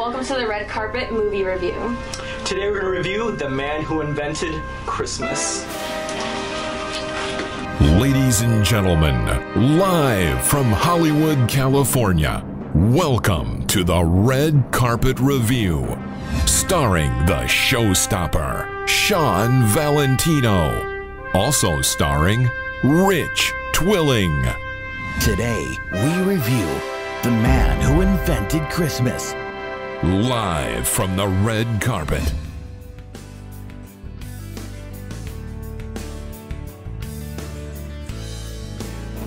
Welcome to the Red Carpet Movie Review. Today we're going to review The Man Who Invented Christmas. Ladies and gentlemen, live from Hollywood, California, welcome to the Red Carpet Review, starring the Showstopper, Shawn Valentino, also starring Rich Twilling. Today, we review The Man Who Invented Christmas. Live from the red carpet.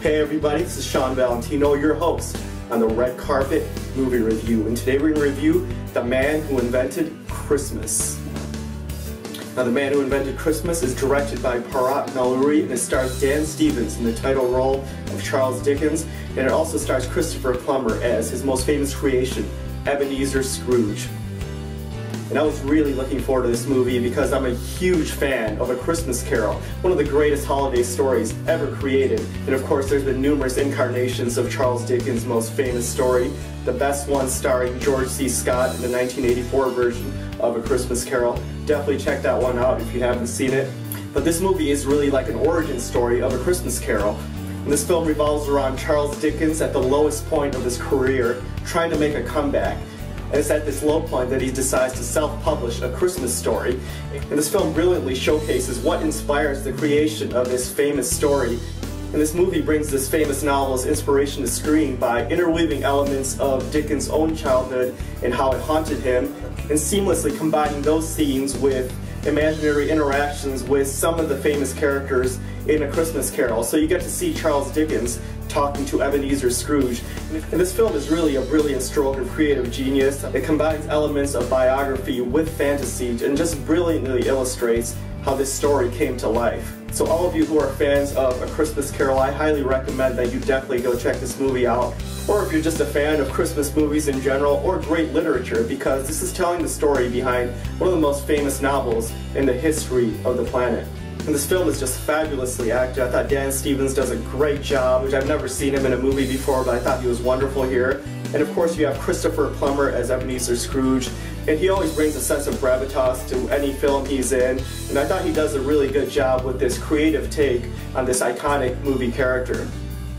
Hey everybody, this is Shawn Valentino, your host on the Red Carpet Movie Review. And today we're going to review The Man Who Invented Christmas. Now, The Man Who Invented Christmas is directed by Bharat Nalluri and it stars Dan Stevens in the title role of Charles Dickens, and it also stars Christopher Plummer as his most famous creation, Ebenezer Scrooge. And I was really looking forward to this movie because I'm a huge fan of A Christmas Carol, one of the greatest holiday stories ever created. And of course there's been numerous incarnations of Charles Dickens' most famous story, the best one starring George C. Scott in the 1984 version of A Christmas Carol. Definitely check that one out if you haven't seen it. But this movie is really like an origin story of A Christmas Carol. And this film revolves around Charles Dickens at the lowest point of his career, trying to make a comeback. And it's at this low point that he decides to self-publish A Christmas Story. And this film brilliantly showcases what inspires the creation of this famous story. And this movie brings this famous novel's inspiration to screen by interweaving elements of Dickens' own childhood and how it haunted him, and seamlessly combining those scenes with imaginary interactions with some of the famous characters in A Christmas Carol. So you get to see Charles Dickens talking to Ebenezer Scrooge. And this film is really a brilliant stroke of creative genius. It combines elements of biography with fantasy and just brilliantly illustrates how this story came to life. So all of you who are fans of A Christmas Carol, I highly recommend that you definitely go check this movie out. Or if you're just a fan of Christmas movies in general, or great literature, because this is telling the story behind one of the most famous novels in the history of the planet. And this film is just fabulously acted. I thought Dan Stevens does a great job, which I've never seen him in a movie before, but I thought he was wonderful here. And of course you have Christopher Plummer as Ebenezer Scrooge, and he always brings a sense of gravitas to any film he's in, and I thought he does a really good job with this creative take on this iconic movie character.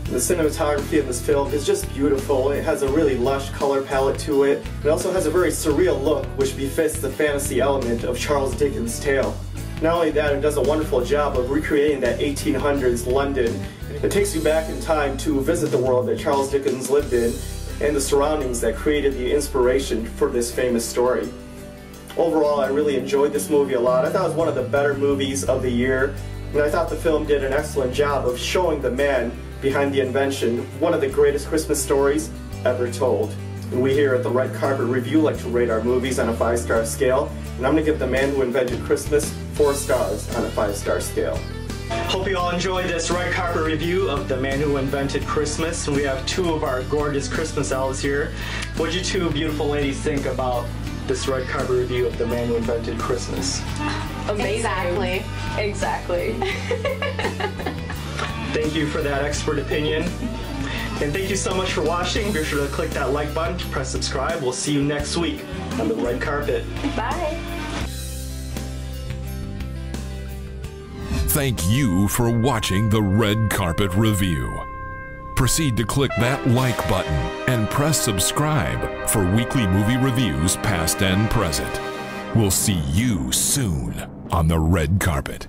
The cinematography of this film is just beautiful. It has a really lush color palette to it. It also has a very surreal look, which befits the fantasy element of Charles Dickens' tale. Not only that, it does a wonderful job of recreating that 1800s London. It takes you back in time to visit the world that Charles Dickens lived in and the surroundings that created the inspiration for this famous story. Overall, I really enjoyed this movie a lot. I thought it was one of the better movies of the year, and I thought the film did an excellent job of showing the man behind the invention, one of the greatest Christmas stories ever told. And we here at the Red Carpet Review like to rate our movies on a 5-star scale, and I'm going to give The Man Who Invented Christmas 4 stars on a 5-star scale. Hope you all enjoyed this Red Carpet review of The Man Who Invented Christmas. And we have two of our gorgeous Christmas elves here. What did you two beautiful ladies think about this Red Carpet review of The Man Who Invented Christmas? Amazing. Exactly. Thank you for that expert opinion. And thank you so much for watching. Be sure to click that like button, press subscribe. We'll see you next week on the Red Carpet. Bye. Thank you for watching the Red Carpet Review. Proceed to click that like button and press subscribe for weekly movie reviews past and present. We'll see you soon on the Red Carpet.